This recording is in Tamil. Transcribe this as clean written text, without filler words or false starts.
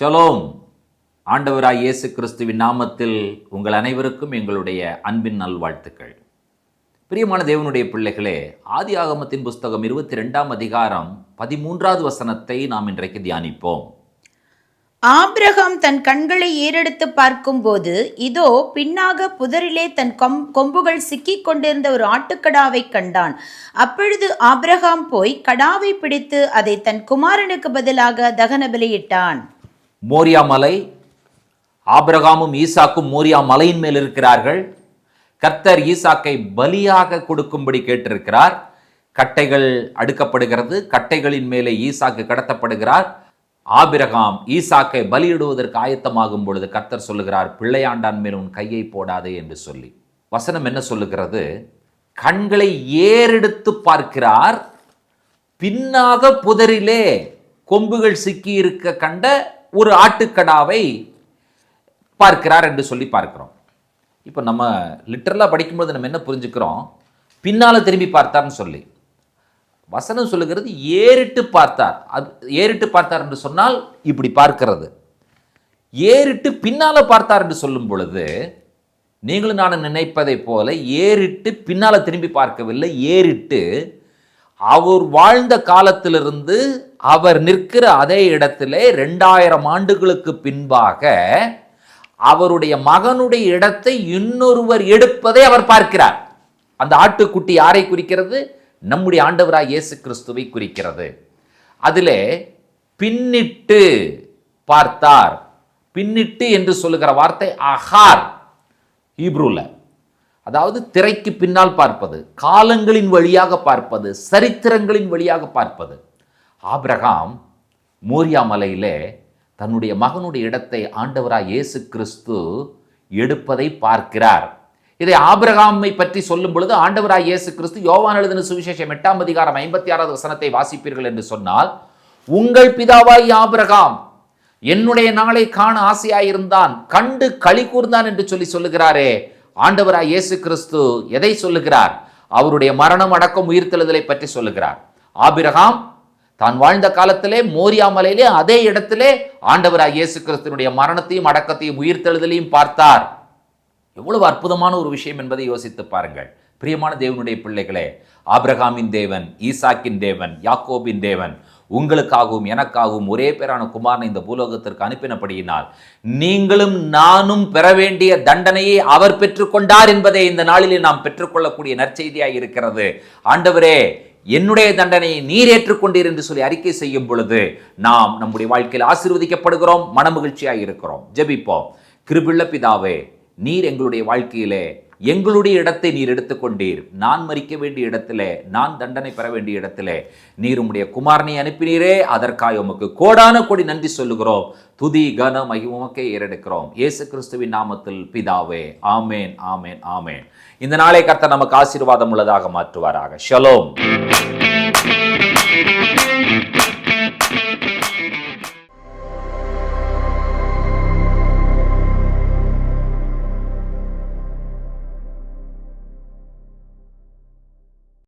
ஷலோம். ஆண்டவராய் இயேசு கிறிஸ்துவின் நாமத்தில் உங்கள் அனைவருக்கும் எங்களுடைய அன்பின் நல்வாழ்த்துக்கள். பிரியமான தேவனுடைய பிள்ளைகளே, ஆதியாகமத்தின் புஸ்தகம் 22ஆம் அதிகாரம் 13வது வசனத்தை நாம் இன்றைக்கு தியானிப்போம். ஆபிரகாம் தன் கண்களை ஏறெடுத்து பார்க்கும்போது, இதோ பின்னாக புதரிலே தன் கொம்புகள் சிக்கிக் கொண்டிருந்த ஒரு ஆட்டுக்கடாவை கண்டான். அப்பொழுது ஆபிரகாம் போய் கடாவை பிடித்து அதை தன் குமாரனுக்கு பதிலாக தகன பலியிட்டான். மோரியா மலை, ஆபிரகாமும் ஈசாக்கும் மோரியா மலையின் மேல் இருக்கிறார்கள். கர்த்தர் ஈசாக்கை பலியாக கொடுக்கும்படி கேட்டிருக்கிறார். கட்டைகள் அடுக்கப்படுகிறது. கட்டைகளின் மேலே ஈசாக்கு கடத்தப்படுகிறார். ஆபிரகாம் ஈசாக்கை பலியிடுவதற்கு ஆயத்தமாகும் பொழுது கர்த்தர் சொல்லுகிறார், பிள்ளையாண்டான் மேல் உன் கையை போடாதே என்று சொல்லி. வசனம் என்ன சொல்லுகிறது? கண்களை ஏறெடுத்து பார்க்கிறார். பின்னாக புதரிலே கொம்புகள் சிக்கி இருக்க கண்ட ஒரு ஆட்டுக்கடாவை பார்க்கிறார் என்று சொல்லி பார்க்கிறோம். இப்போ நம்ம லிட்டரலாக படிக்கும்போது நம்ம என்ன புரிஞ்சுக்கிறோம்? பின்னால் திரும்பி பார்த்தார்னு சொல்லி. வசனம் சொல்லுகிறது ஏறிட்டு பார்த்தார். அது ஏறிட்டு பார்த்தார் என்று சொன்னால் இப்படி பார்க்கிறது. ஏறிட்டு பின்னால பார்த்தார் என்று சொல்லும் பொழுது நீங்களும் நான் நினைப்பதை போல ஏறிட்டு பின்னால திரும்பி பார்க்கவில்லை. ஏறிட்டு அவர் வாழ்ந்த காலத்திலிருந்து அவர் நிற்கிற அதே இடத்திலே 2000 ஆண்டுகளுக்கு பின்பாக அவருடைய மகனுடைய இடத்தை இன்னொருவர் எடுப்பதை அவர் பார்க்கிறார். அந்த ஆட்டுக்குட்டி யாரை குறிக்கிறது? நம்முடைய ஆண்டவராய் இயேசு கிறிஸ்துவை குறிக்கிறது. அதிலே பின்னிட்டு பார்த்தார். பின்னிட்டு என்று சொல்லுகிற வார்த்தை அகார் ஹீப்ரூல. அதாவது திரைக்கு பின்னால் பார்ப்பது, காலங்களின் வழியாக பார்ப்பது, சரித்திரங்களின் வழியாக பார்ப்பது. ஆபிரகாம் மோரியா மலையிலே தன்னுடைய மகனுடைய இடத்தை ஆண்டவராய் இயேசு கிறிஸ்து எடுப்பதை பார்க்கிறார். இதை ஆபிரகாமை பற்றி சொல்லும் பொழுது ஆண்டவராய் இயேசு கிறிஸ்து யோவான் எழுதின சுவிசேஷம் 8ஆம் அதிகாரம் 56வது வசனத்தை வாசிப்பீர்கள் என்று சொன்னால், உங்கள் பிதாவாய் ஆபிரகாம் என்னுடைய நாளை காண ஆசையாயிருந்தான், கண்டு களி கூர்ந்தான் என்று சொல்லுகிறாரே. ஆண்டவராய் இயேசு கிறிஸ்து எதை சொல்லுகிறார்? அவருடைய மரணம், அடக்கம், உயிர்த்தெழுதலை பற்றி சொல்லுகிறார். ஆபிரகாம் தான் வாழ்ந்த காலத்திலே மோரியா மலையிலே அதே இடத்திலே ஆண்டவராய் இயேசு கிறிஸ்துவினுடைய மரணத்தையும் அடக்கத்தையும் உயிர்த்தெழுதலையும் பார்த்தார். எவ்வளவு அற்புதமான ஒரு விஷயம் என்பதை யோசித்து பாருங்கள். பிரியமான தேவனுடைய பிள்ளைகளே, ஆபிரகாமின் தேவன், ஈசாக்கின் தேவன், யாக்கோபின் தேவன் உங்களுக்காகவும் எனக்காகவும் ஒரே பேரான குமாரனை இந்த பூலோகத்திற்கு அனுப்பினபடியினால் நீங்களும் நானும் பெற வேண்டிய தண்டனையை அவர் பெற்றுக்கொண்டார் என்பதை இந்த நாளிலே நாம் பெற்றுக்கொள்ளக்கூடிய நற்செய்தியாக இருக்கிறது. ஆண்டவரே, என்னுடைய தண்டனையை நீர் ஏற்றுக்கொண்டீர் என்று சொல்லி அறிக்கை செய்யும் பொழுது நாம் நம்முடைய வாழ்க்கையில் ஆசீர்வதிக்கப்படுகிறோம், மனமகிழ்ச்சியாக இருக்கிறோம். ஜெபிப்போம். கிருபையுள்ள பிதாவே, நீர் எங்களுடைய வாழ்க்கையிலே எங்களுடைய இடத்தை நீர் எடுத்துக்கொண்டீர். நான் மரிக்க வேண்டிய இடத்திலே, நான் தண்டனை பெற வேண்டிய இடத்திலே நீர் உம்முடைய குமாரனை அனுப்பினீரே. அதற்காக உமக்கு கோடான கோடி நன்றி சொல்லுகிறோம். துதி கன மகிமைக்கே ஏறெடுக்கிறோம். இயேசு கிறிஸ்துவின் நாமத்தில் பிதாவே. ஆமேன், ஆமேன், ஆமேன். இந்த நாளை கர்த்தர் நமக்கு ஆசீர்வாதம் உள்ளதாக மாற்றுவாராக. ஷலோம்.